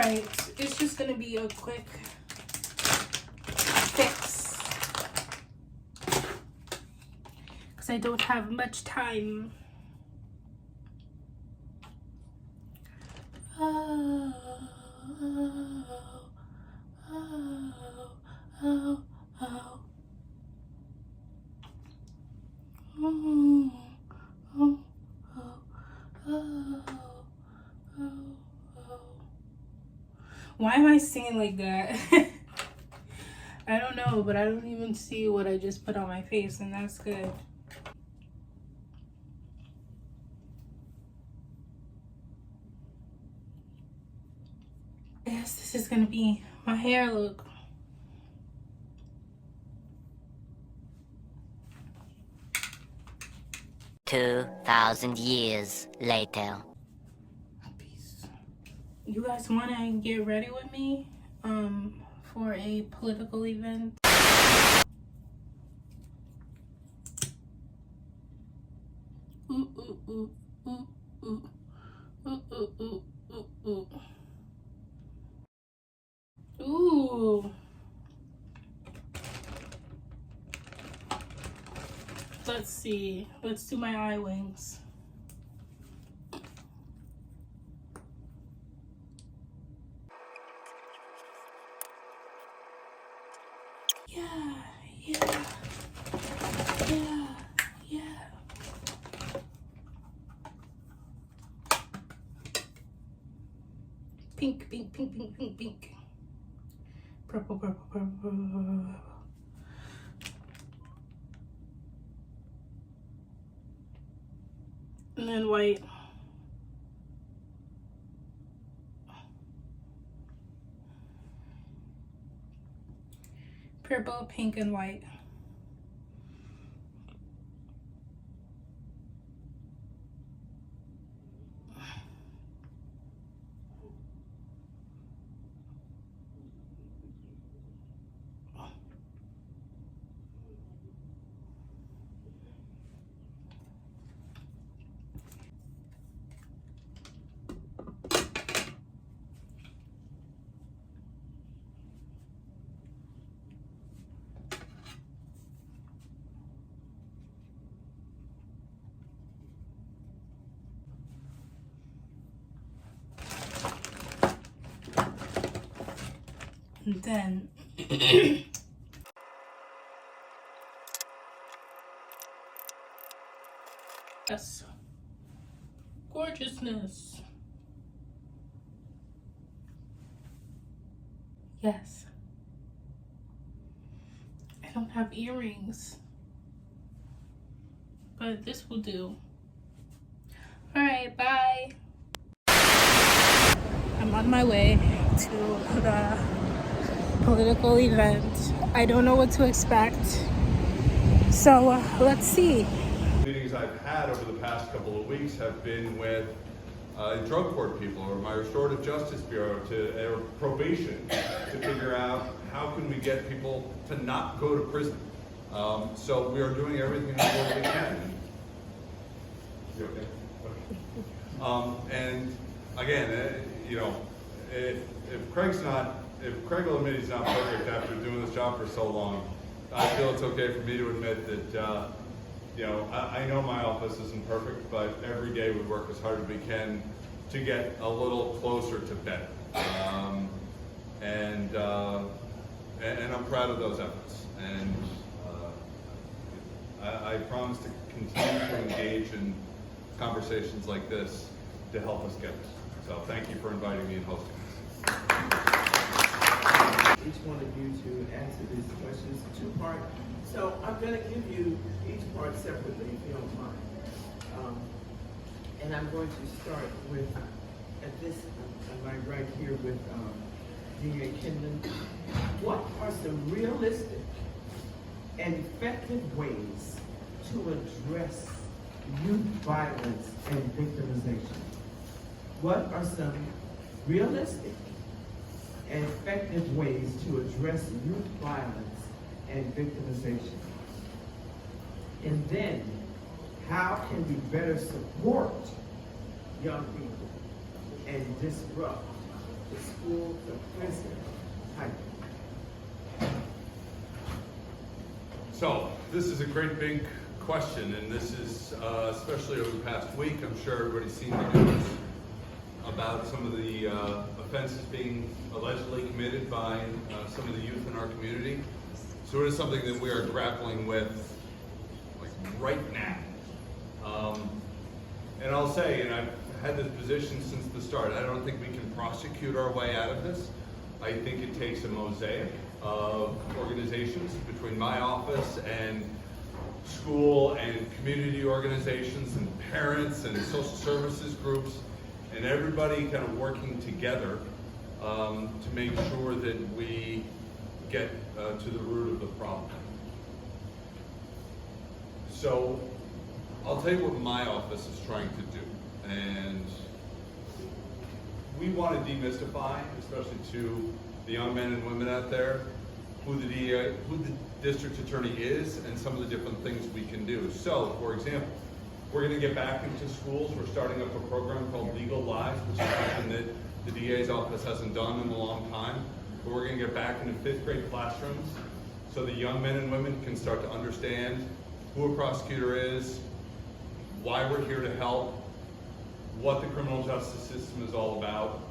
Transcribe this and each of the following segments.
Alright, it's just gonna be a quick fix. Because I don't have much time. Oh, oh, oh, oh, oh. Oh, oh, oh, oh, oh, oh. Why am I singing like that? I don't know, but I don't even see what I just put on my face, and that's good. Yes, this is gonna be my hair look. $2,000 years later. Peace. You guys wanna get ready with me for a political event? Ooh, ooh, ooh, ooh, ooh, ooh, ooh, ooh, ooh, ooh. Ooh. Let's see. Let's do my eye wings. Yeah, yeah, yeah, yeah. Pink, pink, pink, pink, pink, pink. Purple, purple, purple, purple. And then white. Purple, pink, and white. And then yes, gorgeousness. Yes, I don't have earrings, but this will do. All right, bye. I'm on my way to the political event. I don't know what to expect, so let's see. Meetings I've had over the past couple of weeks have been with drug court people or my restorative justice bureau or probation to figure out how can we get people to not go to prison. So we are doing everything in the world we can. You okay? Okay. And again, you know, if Craig will admit he's not perfect after doing this job for so long, I feel it's okay for me to admit that, you know, I know my office isn't perfect, but every day we work as hard as we can to get a little closer to better. And I'm proud of those efforts. And I promise to continue to engage in conversations like this to help us get there. So thank you for inviting me and hosting this. Each one of you to answer these questions in two-part. So I'm going to give you each part separately, if you don't mind. And I'm going to start with, at this, I'm right here with D.A. Kinlan. What are some realistic and effective ways to address youth violence and victimization? What are some realistic and effective ways to address youth violence and victimization? And then, how can we better support young people and disrupt the school to prison type? So, this is a great big question, and this is, especially over the past week, I'm sure everybody's seen the news about some of the offenses being allegedly committed by some of the youth in our community. So it is something that we are grappling with, like, right now. And I'll say, and I've had this position since the start, I don't think we can prosecute our way out of this. I think it takes a mosaic of organizations between my office and school and community organizations and parents and social services groups and everybody kind of working together to make sure that we get to the root of the problem. So I'll tell you what my office is trying to do, and we want to demystify, especially to the young men and women out there, who the district attorney is and some of the different things we can do. So, for example, we're going to get back into schools. We're starting up a program called Legal Lives, which is something that the DA's office hasn't done in a long time. But we're going to get back into 5th grade classrooms so the young men and women can start to understand who a prosecutor is, why we're here to help, what the criminal justice system is all about,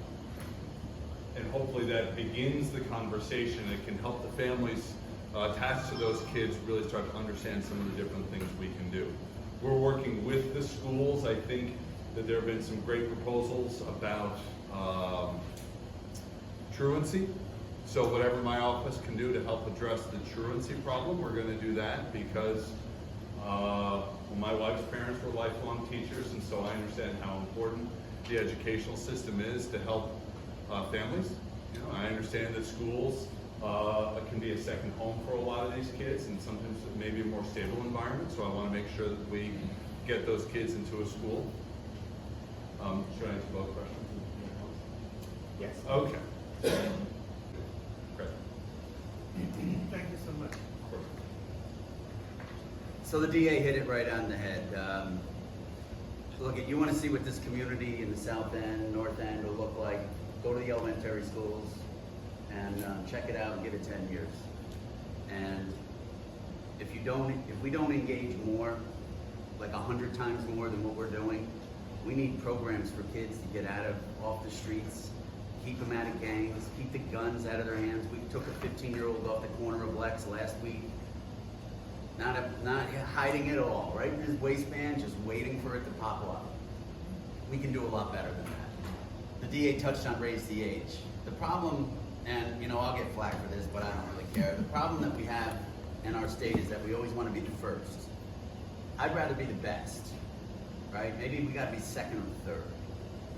and hopefully that begins the conversation. It can help the families attached to those kids really start to understand some of the different things we can do. We're working with the schools. I think that there have been some great proposals about truancy. So whatever my office can do to help address the truancy problem, we're going to do that, because my wife's parents were lifelong teachers, and so I understand how important the educational system is to help families. You know, I understand that schools can be a second home for a lot of these kids, and sometimes maybe a more stable environment. So I want to make sure that we get those kids into a school. Should I answer both questions? Yes. Okay. Great. Thank you so much. Of course. So the DA hit it right on the head. Look, you want to see what this community in the South End, North End will look like, go to the elementary schools and check it out and give it 10 years. And if we don't engage more, like 100 times more than what we're doing, we need programs for kids to get off the streets, keep them out of gangs, keep the guns out of their hands. We took a 15-year-old off the corner of Lex last week, not hiding it all, right in his waistband, just waiting for it to pop up. We can do a lot better than that. The DA touched on raise the age. The problem, and I'll get flack for this, but I don't really care. The problem that we have in our state is that we always want to be the first. I'd rather be the best, right? Maybe we got to be second or third.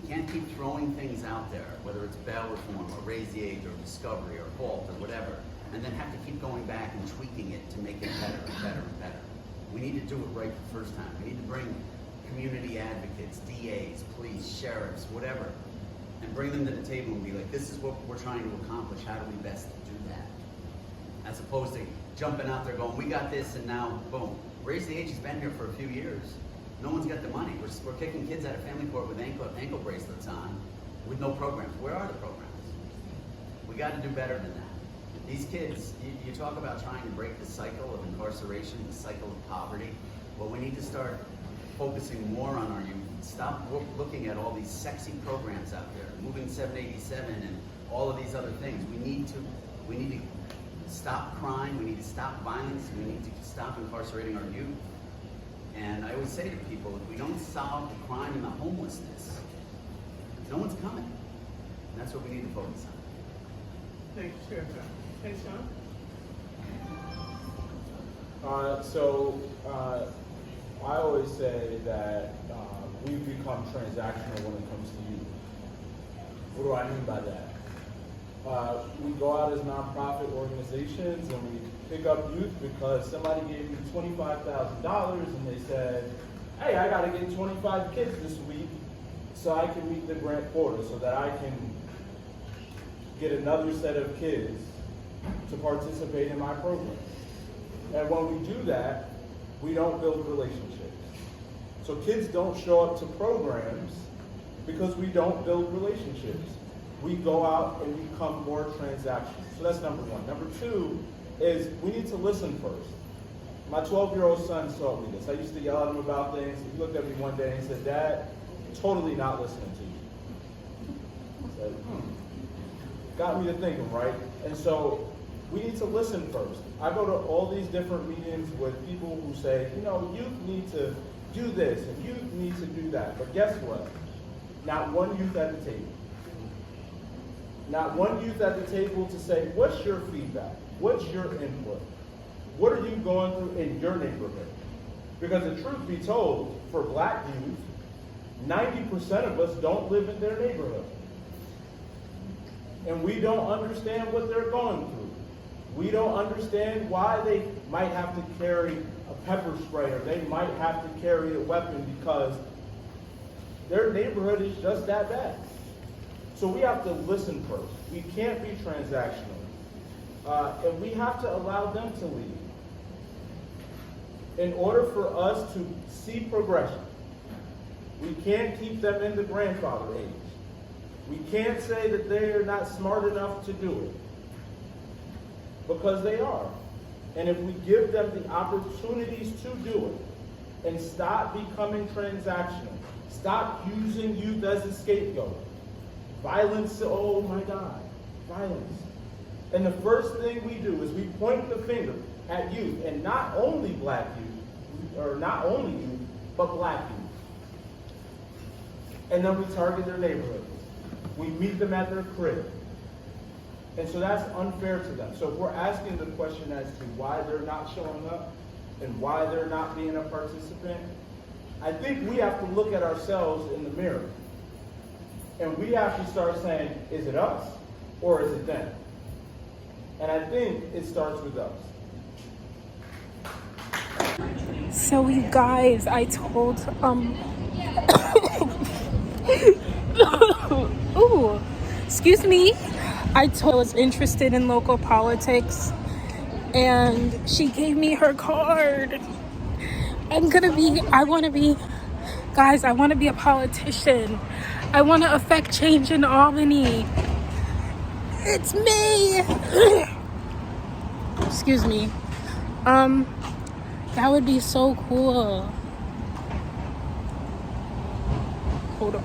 We can't keep throwing things out there, whether it's bail reform or raise the age or discovery or HALT or whatever, and then have to keep going back and tweaking it to make it better and better and better. We need to do it right the first time. We need to bring community advocates, DAs, police, sheriffs, whatever, and bring them to the table and be like, this is what we're trying to accomplish. How do we best do that? As opposed to jumping out there going, we got this, and now, boom. Raise the Age has been here for a few years. No one's got the money. We're kicking kids out of family court with ankle bracelets on, with no programs. Where are the programs? We got to do better than that. These kids, you talk about trying to break the cycle of incarceration, the cycle of poverty. Well, we need to start focusing more on our youth. Stop looking at all these sexy programs out there, Moving 787 and all of these other things. We need to stop crime. We need to stop violence. We need to stop incarcerating our youth. And I always say to people, if we don't solve the crime and the homelessness, no one's coming. And that's what we need to focus on. Thank you, Sheriff. Hey, Sean? I always say that we've become transactional when it comes to youth. What do I mean by that? We go out as nonprofit organizations and we pick up youth because somebody gave me $25,000 and they said, hey, I got to get 25 kids this week so I can meet the grant quota, so that I can get another set of kids to participate in my program. And when we do that, we don't build relationships. So kids don't show up to programs because we don't build relationships. we go out and become more transactional. So that's number one. Number two is we need to listen first. My 12-year-old son taught me this. I used to yell at him about things. He looked at me one day and he said, "Dad, totally not listening to you." I said, Got me to thinking, right? And so we need to listen first. I go to all these different meetings with people who say, you know, youth need to do this and youth need to do that. But guess what? Not one youth at the table. Not one youth at the table to say, what's your feedback? What's your input? What are you going through in your neighborhood? Because the truth be told, for black youth, 90% of us don't live in their neighborhood. And we don't understand what they're going through. We don't understand why they might have to carry a pepper spray or they might have to carry a weapon because their neighborhood is just that bad. So we have to listen first. We can't be transactional. And we have to allow them to lead. In order for us to see progression, we can't keep them in the grandfather age. We can't say that they are not smart enough to do it. Because they are. And if we give them the opportunities to do it and stop becoming transactional, stop using youth as a scapegoat. Violence, oh my God, violence. And the first thing we do is we point the finger at youth, and not only black youth, or not only youth, but black youth. And then we target their neighborhoods. We meet them at their crib. And so that's unfair to them. So if we're asking the question as to why they're not showing up and why they're not being a participant, I think we have to look at ourselves in the mirror. And we have to start saying, is it us or is it them? And I think it starts with us. So you guys, I told ooh, excuse me. I told I was interested in local politics and she gave me her card. I want to be a politician. I want to affect change in Albany. It's me. Excuse me. That would be so cool. Hold on.